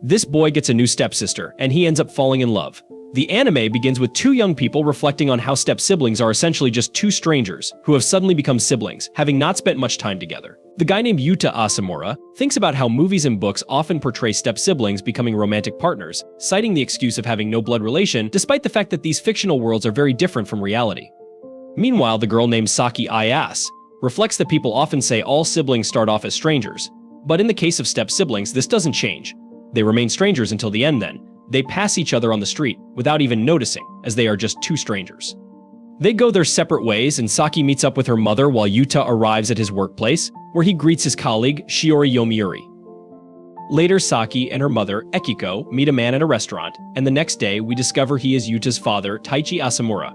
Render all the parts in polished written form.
This boy gets a new stepsister, and he ends up falling in love. The anime begins with two young people reflecting on how step-siblings are essentially just two strangers who have suddenly become siblings, having not spent much time together. The guy named Yuta Asamura thinks about how movies and books often portray step-siblings becoming romantic partners, citing the excuse of having no blood relation, despite the fact that these fictional worlds are very different from reality. Meanwhile, the girl named Saki Ayase reflects that people often say all siblings start off as strangers. But in the case of step-siblings, this doesn't change. They remain strangers until the end then. They pass each other on the street without even noticing, as they are just two strangers. They go their separate ways, and Saki meets up with her mother while Yuta arrives at his workplace, where he greets his colleague, Shiori Yomiuri. Later, Saki and her mother, Ekiko, meet a man at a restaurant, and the next day we discover he is Yuta's father, Taichi Asamura.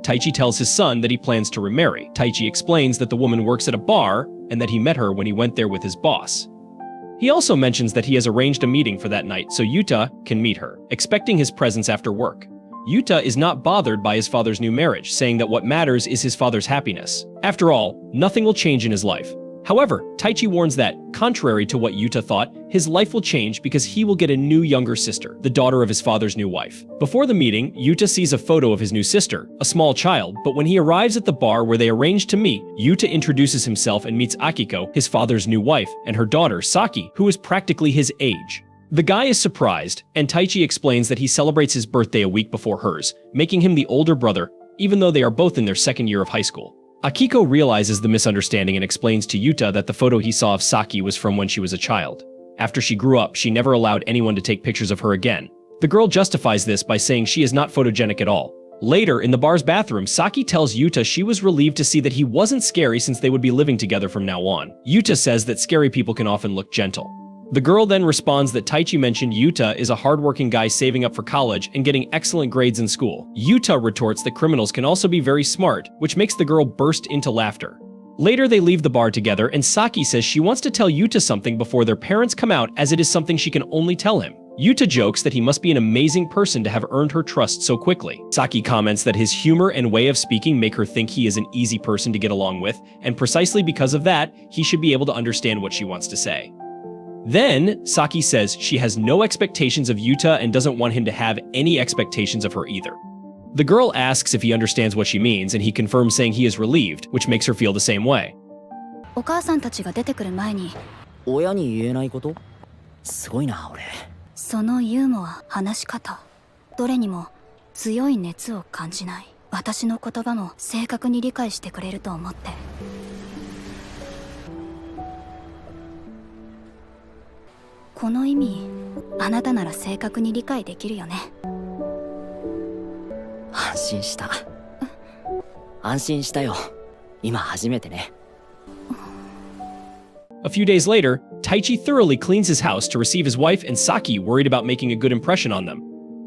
Taichi tells his son that he plans to remarry. Taichi explains that the woman works at a bar, and that he met her when he went there with his boss. He also mentions that he has arranged a meeting for that night so Yuta can meet her, expecting his presence after work. Yuta is not bothered by his father's new marriage, saying that what matters is his father's happiness. After all, nothing will change in his life. However, Taichi warns that, contrary to what Yuta thought, his life will change because he will get a new younger sister, the daughter of his father's new wife. Before the meeting, Yuta sees a photo of his new sister, a small child, but when he arrives at the bar where they arrange to meet, Yuta introduces himself and meets Akiko, his father's new wife, and her daughter, Saki, who is practically his age. The guy is surprised, and Taichi explains that he celebrates his birthday a week before hers, making him the older brother, even though they are both in their second year of high school. Akiko realizes the misunderstanding and explains to Yuta that the photo he saw of Saki was from when she was a child. After she grew up, she never allowed anyone to take pictures of her again. The girl justifies this by saying she is not photogenic at all. Later, in the bar's bathroom, Saki tells Yuta she was relieved to see that he wasn't scary since they would be living together from now on. Yuta says that scary people can often look gentle. The girl then responds that Taichi mentioned Yuta is a hardworking guy saving up for college and getting excellent grades in school. Yuta retorts that criminals can also be very smart, which makes the girl burst into laughter. Later, they leave the bar together, and Saki says she wants to tell Yuta something before their parents come out, as it is something she can only tell him. Yuta jokes that he must be an amazing person to have earned her trust so quickly. Saki comments that his humor and way of speaking make her think he is an easy person to get along with, and precisely because of that, he should be able to understand what she wants to say. Then, Saki says she has no expectations of Yuta and doesn't want him to have any expectations of her either. The girl asks if he understands what she means, and he confirms saying he is relieved, which makes her feel the same way. お母さんたちが出てくる前に親に言えないこと？すごいな、俺。そのユーモア、話し方、どれにも強い熱を感じない。私の言葉も正確に理解してくれると思って。この意味、あなたなら正確に理解できるよね。安心した。安心したよ。今初めてね。A few days later, Taichi thoroughly cleans his house to receive his wife, and Saki worried about making a good impression on them.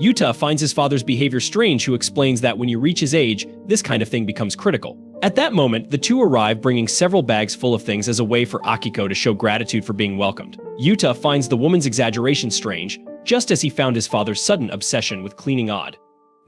Yuta finds his father's behavior strange, who explains that when you reach his age, this kind of thing becomes critical. At that moment, the two arrive bringing several bags full of things as a way for Akiko to show gratitude for being welcomed. Yuta finds the woman's exaggeration strange, just as he found his father's sudden obsession with cleaning odd.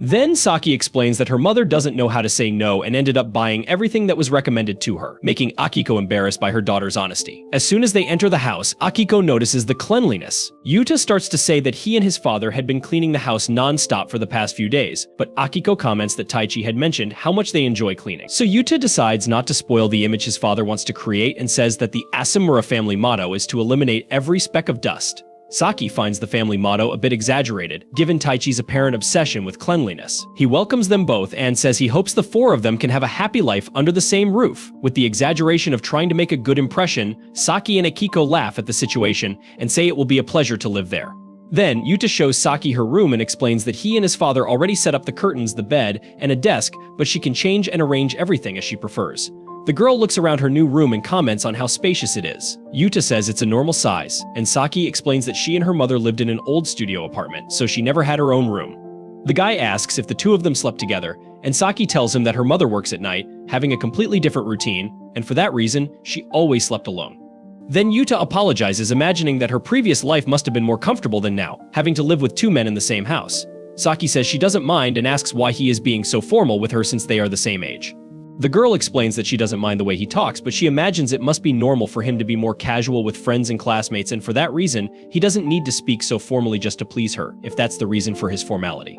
Then Saki explains that her mother doesn't know how to say no and ended up buying everything that was recommended to her, making Akiko embarrassed by her daughter's honesty. As soon as they enter the house, Akiko notices the cleanliness. Yuta starts to say that he and his father had been cleaning the house non-stop for the past few days, but Akiko comments that Taichi had mentioned how much they enjoy cleaning. So Yuta decides not to spoil the image his father wants to create and says that the Asamura family motto is to eliminate every speck of dust. Saki finds the family motto a bit exaggerated, given Taichi's apparent obsession with cleanliness. He welcomes them both and says he hopes the four of them can have a happy life under the same roof. With the exaggeration of trying to make a good impression, Saki and Akiko laugh at the situation and say it will be a pleasure to live there. Then, Yuta shows Saki her room and explains that he and his father already set up the curtains, the bed, and a desk, but she can change and arrange everything as she prefers. The girl looks around her new room and comments on how spacious it is. Yuta says it's a normal size, and Saki explains that she and her mother lived in an old studio apartment, so she never had her own room. The guy asks if the two of them slept together, and Saki tells him that her mother works at night, having a completely different routine, and for that reason, she always slept alone. Then Yuta apologizes, imagining that her previous life must have been more comfortable than now, having to live with two men in the same house. Saki says she doesn't mind and asks why he is being so formal with her since they are the same age. The girl explains that she doesn't mind the way he talks, but she imagines it must be normal for him to be more casual with friends and classmates, and for that reason, he doesn't need to speak so formally just to please her, if that's the reason for his formality.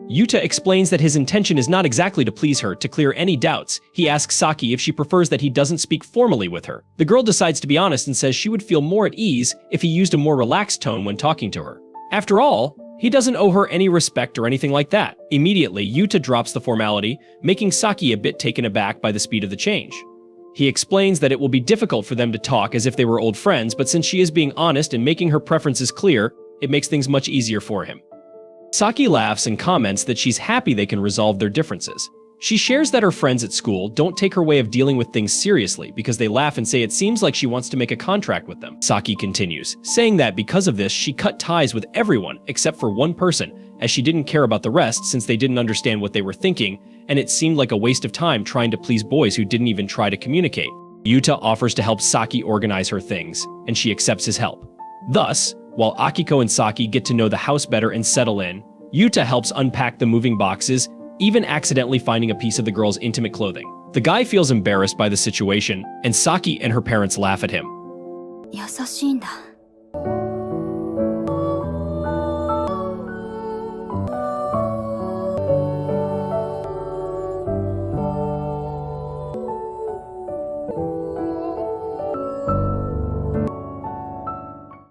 Yuta explains that his intention is not exactly to please her. To clear any doubts, he asks Saki if she prefers that he doesn't speak formally with her. The girl decides to be honest and says she would feel more at ease if he used a more relaxed tone when talking to her. After all, he doesn't owe her any respect or anything like that. Immediately, Yuta drops the formality, making Saki a bit taken aback by the speed of the change. He explains that it will be difficult for them to talk as if they were old friends, but since she is being honest and making her preferences clear, it makes things much easier for him. Saki laughs and comments that she's happy they can resolve their differences. She shares that her friends at school don't take her way of dealing with things seriously because they laugh and say it seems like she wants to make a contract with them. Saki continues, saying that because of this, she cut ties with everyone except for one person, as she didn't care about the rest since they didn't understand what they were thinking, and it seemed like a waste of time trying to please boys who didn't even try to communicate. Yuta offers to help Saki organize her things, and she accepts his help. Thus, while Akiko and Saki get to know the house better and settle in, Yuta helps unpack the moving boxes, even accidentally finding a piece of the girl's intimate clothing. The guy feels embarrassed by the situation, and Saki and her parents laugh at him. 優しいんだ。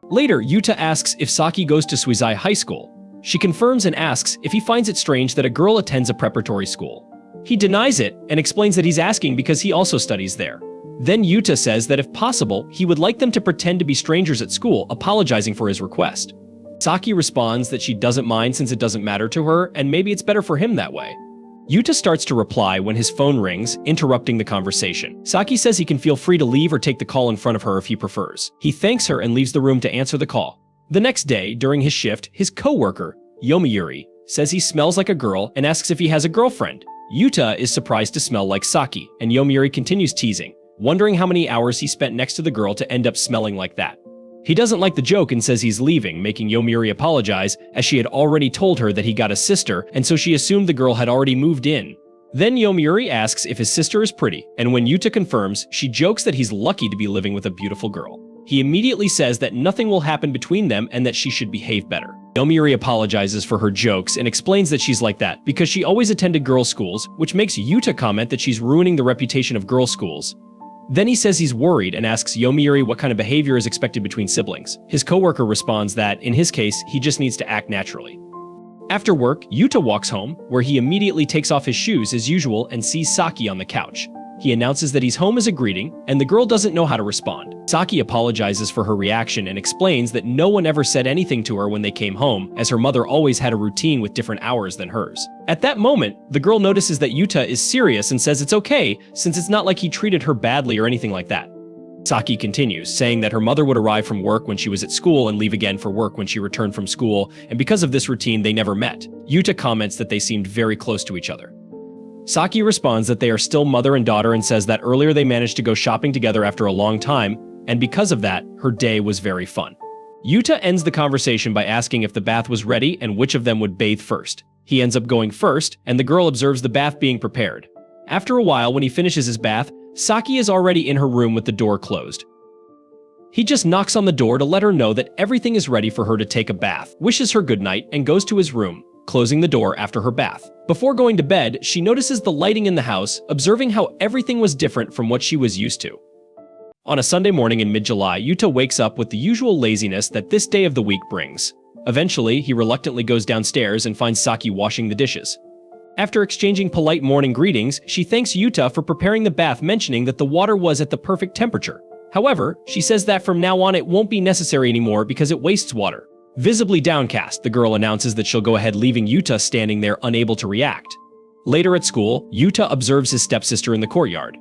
Later, Yuta asks if Saki goes to Suizai High School. She confirms and asks if he finds it strange that a girl attends a preparatory school. He denies it and explains that he's asking because he also studies there. Then Yuta says that if possible, he would like them to pretend to be strangers at school, apologizing for his request. Saki responds that she doesn't mind since it doesn't matter to her, and maybe it's better for him that way. Yuta starts to reply when his phone rings, interrupting the conversation. Saki says he can feel free to leave or take the call in front of her if he prefers. He thanks her and leaves the room to answer the call. The next day, during his shift, his co-worker, Yomiuri, says he smells like a girl and asks if he has a girlfriend. Yuta is surprised to smell like Saki, and Yomiuri continues teasing, wondering how many hours he spent next to the girl to end up smelling like that. He doesn't like the joke and says he's leaving, making Yomiuri apologize, as she had already told her that he got a sister, and so she assumed the girl had already moved in. Then Yomiuri asks if his sister is pretty, and when Yuta confirms, she jokes that he's lucky to be living with a beautiful girl. He immediately says that nothing will happen between them and that she should behave better. Yomiuri apologizes for her jokes and explains that she's like that because she always attended girls' schools, which makes Yuta comment that she's ruining the reputation of girls' schools. Then he says he's worried and asks Yomiuri what kind of behavior is expected between siblings. His coworker responds that, in his case, he just needs to act naturally. After work, Yuta walks home, where he immediately takes off his shoes as usual and sees Saki on the couch. He announces that he's home as a greeting, and the girl doesn't know how to respond. Saki apologizes for her reaction and explains that no one ever said anything to her when they came home, as her mother always had a routine with different hours than hers. At that moment, the girl notices that Yuta is serious and says it's okay, since it's not like he treated her badly or anything like that. Saki continues, saying that her mother would arrive from work when she was at school and leave again for work when she returned from school, and because of this routine, they never met. Yuta comments that they seemed very close to each other. Saki responds that they are still mother and daughter and says that earlier they managed to go shopping together after a long time, and because of that, her day was very fun. Yuta ends the conversation by asking if the bath was ready and which of them would bathe first. He ends up going first, and the girl observes the bath being prepared. After a while, when he finishes his bath, Saki is already in her room with the door closed. He just knocks on the door to let her know that everything is ready for her to take a bath, wishes her goodnight, and goes to his room, closing the door after her bath. Before going to bed, she notices the lighting in the house, observing how everything was different from what she was used to. On a Sunday morning in mid-July, Yuta wakes up with the usual laziness that this day of the week brings. Eventually, he reluctantly goes downstairs and finds Saki washing the dishes. After exchanging polite morning greetings, she thanks Yuta for preparing the bath, mentioning that the water was at the perfect temperature. However, she says that from now on it won't be necessary anymore because it wastes water. Visibly downcast, the girl announces that she'll go ahead, leaving Yuta standing there unable to react. Later at school, Yuta observes his stepsister in the courtyard.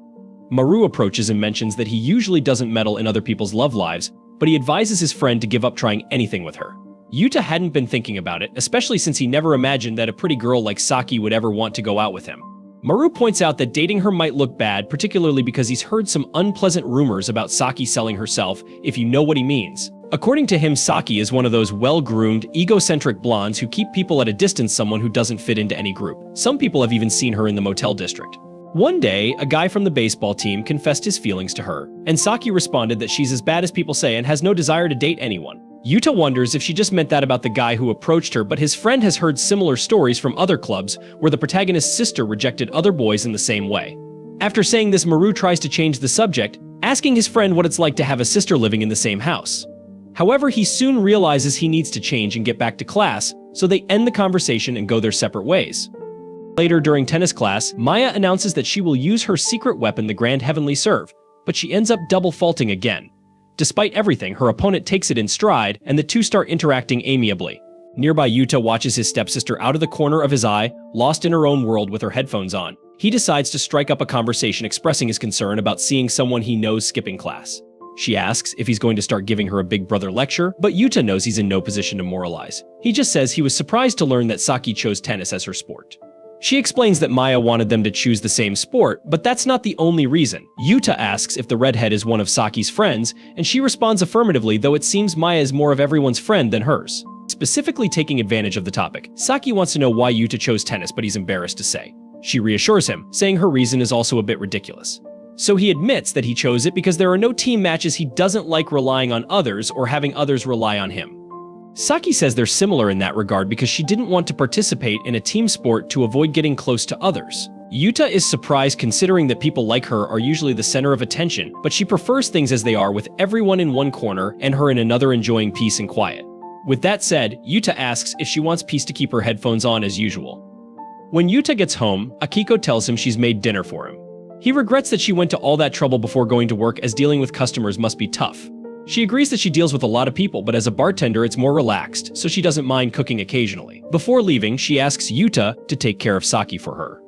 Maru approaches and mentions that he usually doesn't meddle in other people's love lives, but he advises his friend to give up trying anything with her. Yuta hadn't been thinking about it, especially since he never imagined that a pretty girl like Saki would ever want to go out with him. Maru points out that dating her might look bad, particularly because he's heard some unpleasant rumors about Saki selling herself, if you know what he means. According to him, Saki is one of those well-groomed, egocentric blondes who keep people at a distance, someone who doesn't fit into any group. Some people have even seen her in the motel district. One day, a guy from the baseball team confessed his feelings to her, and Saki responded that she's as bad as people say and has no desire to date anyone. Yuta wonders if she just meant that about the guy who approached her, but his friend has heard similar stories from other clubs where the protagonist's sister rejected other boys in the same way. After saying this, Maru tries to change the subject, asking his friend what it's like to have a sister living in the same house. However, he soon realizes he needs to change and get back to class, so they end the conversation and go their separate ways. Later during tennis class, Maya announces that she will use her secret weapon, the Grand Heavenly Serve, but she ends up double faulting again. Despite everything, her opponent takes it in stride, and the two start interacting amiably. Nearby, Yuta watches his stepsister out of the corner of his eye, lost in her own world with her headphones on. He decides to strike up a conversation expressing his concern about seeing someone he knows skipping class. She asks if he's going to start giving her a big brother lecture, but Yuta knows he's in no position to moralize. He just says he was surprised to learn that Saki chose tennis as her sport. She explains that Maya wanted them to choose the same sport, but that's not the only reason. Yuta asks if the redhead is one of Saki's friends, and she responds affirmatively, though it seems Maya is more of everyone's friend than hers. Specifically taking advantage of the topic, Saki wants to know why Yuta chose tennis, but he's embarrassed to say. She reassures him, saying her reason is also a bit ridiculous. So he admits that he chose it because there are no team matches he doesn't like relying on others or having others rely on him. Saki says they're similar in that regard because she didn't want to participate in a team sport to avoid getting close to others. Yuta is surprised considering that people like her are usually the center of attention, but she prefers things as they are, with everyone in one corner and her in another enjoying peace and quiet. With that said, Yuta asks if she wants peace to keep her headphones on as usual. When Yuta gets home, Akiko tells him she's made dinner for him. He regrets that she went to all that trouble before going to work, as dealing with customers must be tough. She agrees that she deals with a lot of people, but as a bartender it's more relaxed, so she doesn't mind cooking occasionally. Before leaving, she asks Yuta to take care of Saki for her.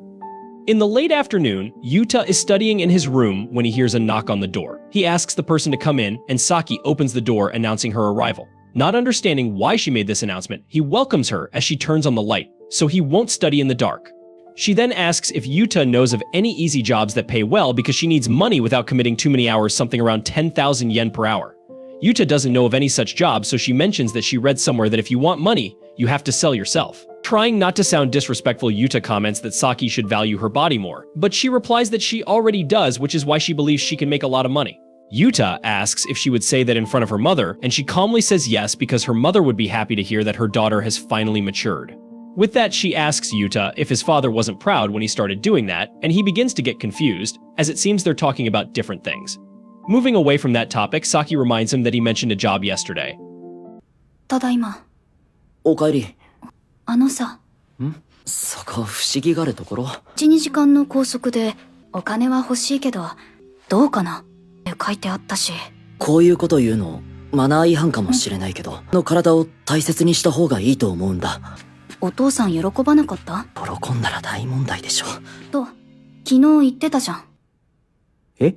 In the late afternoon, Yuta is studying in his room when he hears a knock on the door. He asks the person to come in, and Saki opens the door announcing her arrival. Not understanding why she made this announcement, he welcomes her as she turns on the light, so he won't study in the dark. She then asks if Yuta knows of any easy jobs that pay well because she needs money without committing too many hours, something around 10,000 yen per hour. Yuta doesn't know of any such jobs, so she mentions that she read somewhere that if you want money, you have to sell yourself. Trying not to sound disrespectful, Yuta comments that Saki should value her body more, but she replies that she already does, which is why she believes she can make a lot of money. Yuta asks if she would say that in front of her mother, and she calmly says yes because her mother would be happy to hear that her daughter has finally matured. With that, she asks Yuta if his father wasn't proud when he started doing that, and he begins to get confused, as it seems they're talking about different things. Moving away from that topic, Saki reminds him that he mentioned a job yesterday. ただいま。おかえり。さ。そこ不思議があるところ。1、2時間の拘束でお金は欲しいけど、どうかなって書いてあったし。こういうこと言うの、マナー違反かもしれないけど、の体を大切にした方がいいと思うんだ。お父さん喜ばなかった？喜んだら大問題でしょ。と、昨日言ってたじゃん。え？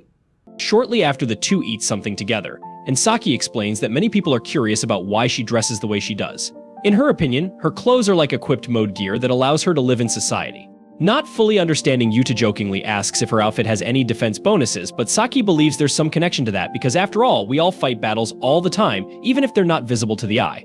Shortly after, the two eat something together, and Saki explains that many people are curious about why she dresses the way she does. In her opinion, her clothes are like equipped mode gear that allows her to live in society. Not fully understanding, Yuta jokingly asks if her outfit has any defense bonuses, but Saki believes there's some connection to that because after all, we all fight battles all the time, even if they're not visible to the eye.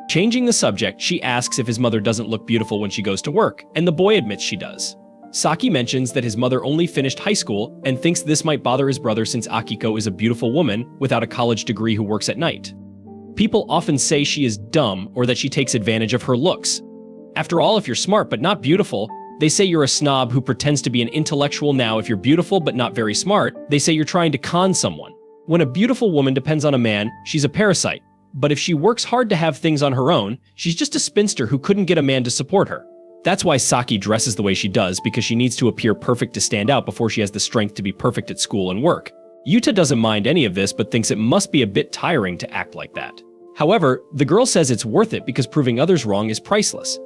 Changing the subject, she asks if his mother doesn't look beautiful when she goes to work, and the boy admits she does. Saki mentions that his mother only finished high school and thinks this might bother his brother since Akiko is a beautiful woman without a college degree who works at night. People often say she is dumb or that she takes advantage of her looks. After all, if you're smart but not beautiful, they say you're a snob who pretends to be an intellectual. Now, if you're beautiful but not very smart, they say you're trying to con someone. When a beautiful woman depends on a man, she's a parasite. But if she works hard to have things on her own, she's just a spinster who couldn't get a man to support her. That's why Saki dresses the way she does, because she needs to appear perfect to stand out before she has the strength to be perfect at school and work. Yuta doesn't mind any of this but thinks it must be a bit tiring to act like that. However, the girl says it's worth it because proving others wrong is priceless.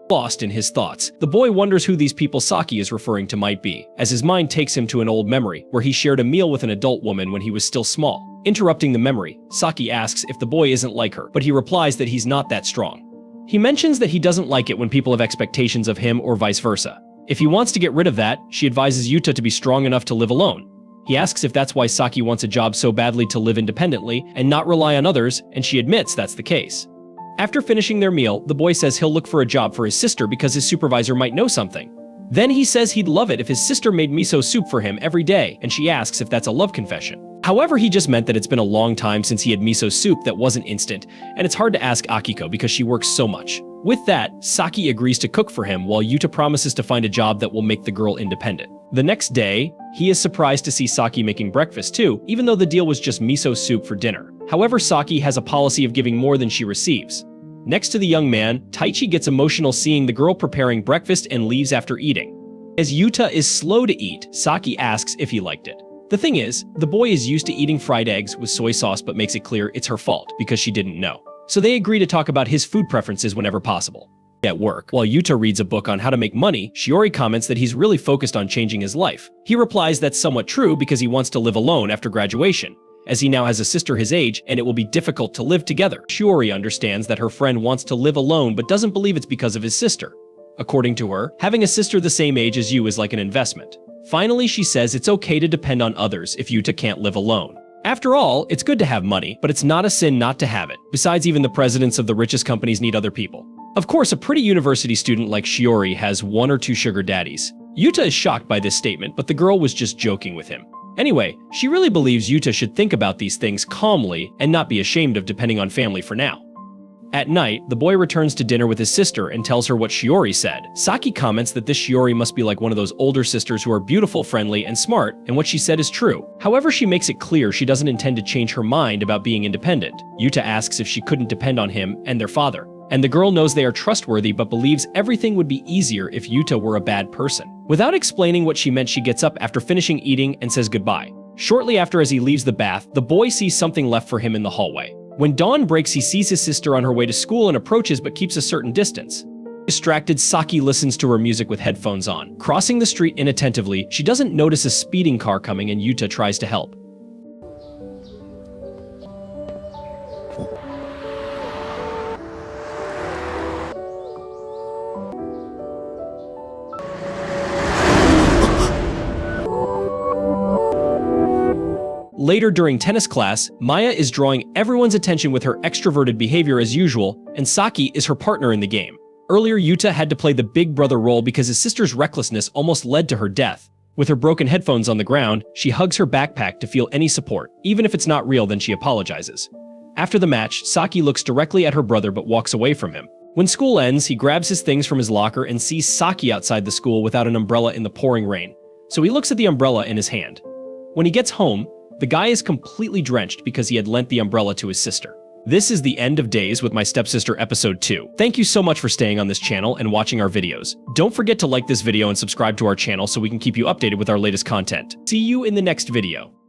Lost in his thoughts, the boy wonders who these people Saki is referring to might be, as his mind takes him to an old memory where he shared a meal with an adult woman when he was still small. Interrupting the memory, Saki asks if the boy isn't like her, but he replies that he's not that strong. He mentions that he doesn't like it when people have expectations of him or vice versa. If he wants to get rid of that, she advises Yuta to be strong enough to live alone. He asks if that's why Saki wants a job so badly, to live independently and not rely on others, and she admits that's the case. After finishing their meal, the boy says he'll look for a job for his sister because his supervisor might know something. Then he says he'd love it if his sister made miso soup for him every day, and she asks if that's a love confession. However, he just meant that it's been a long time since he had miso soup that wasn't instant, and it's hard to ask Akiko because she works so much. With that, Saki agrees to cook for him while Yuta promises to find a job that will make the girl independent. The next day, he is surprised to see Saki making breakfast too, even though the deal was just miso soup for dinner. However, Saki has a policy of giving more than she receives. Next to the young man, Taichi gets emotional seeing the girl preparing breakfast and leaves after eating. As Yuta is slow to eat, Saki asks if he liked it. The thing is, the boy is used to eating fried eggs with soy sauce but makes it clear it's her fault because she didn't know. So they agree to talk about his food preferences whenever possible. At work, while Yuta reads a book on how to make money, Shiori comments that he's really focused on changing his life. He replies that's somewhat true because he wants to live alone after graduation, as he now has a sister his age and it will be difficult to live together. Shiori understands that her friend wants to live alone but doesn't believe it's because of his sister. According to her, having a sister the same age as you is like an investment. Finally, she says it's okay to depend on others if Yuta can't live alone. After all, it's good to have money, but it's not a sin not to have it. Besides, even the presidents of the richest companies need other people. Of course, a pretty university student like Shiori has 1 or 2 sugar daddies. Yuta is shocked by this statement, but the girl was just joking with him. Anyway, she really believes Yuta should think about these things calmly and not be ashamed of depending on family for now. At night, the boy returns to dinner with his sister and tells her what Shiori said. Saki comments that this Shiori must be like one of those older sisters who are beautiful, friendly, and smart, and what she said is true. However, she makes it clear she doesn't intend to change her mind about being independent. Yuta asks if she couldn't depend on him and their father. And the girl knows they are trustworthy but believes everything would be easier if Yuta were a bad person. Without explaining what she meant, she gets up after finishing eating and says goodbye. Shortly after, as he leaves the bath, the boy sees something left for him in the hallway. When dawn breaks, he sees his sister on her way to school and approaches but keeps a certain distance. Distracted, Saki listens to her music with headphones on. Crossing the street inattentively, she doesn't notice a speeding car coming and Yuta tries to help. Later during tennis class, Maya is drawing everyone's attention with her extroverted behavior as usual, and Saki is her partner in the game. Earlier, Yuta had to play the big brother role because his sister's recklessness almost led to her death. With her broken headphones on the ground, she hugs her backpack to feel any support. Even if it's not real, then she apologizes. After the match, Saki looks directly at her brother but walks away from him. When school ends, he grabs his things from his locker and sees Saki outside the school without an umbrella in the pouring rain. So he looks at the umbrella in his hand. When he gets home, the guy is completely drenched because he had lent the umbrella to his sister. This is the end of Days with My Stepsister episode 2. Thank you so much for staying on this channel and watching our videos. Don't forget to like this video and subscribe to our channel so we can keep you updated with our latest content. See you in the next video.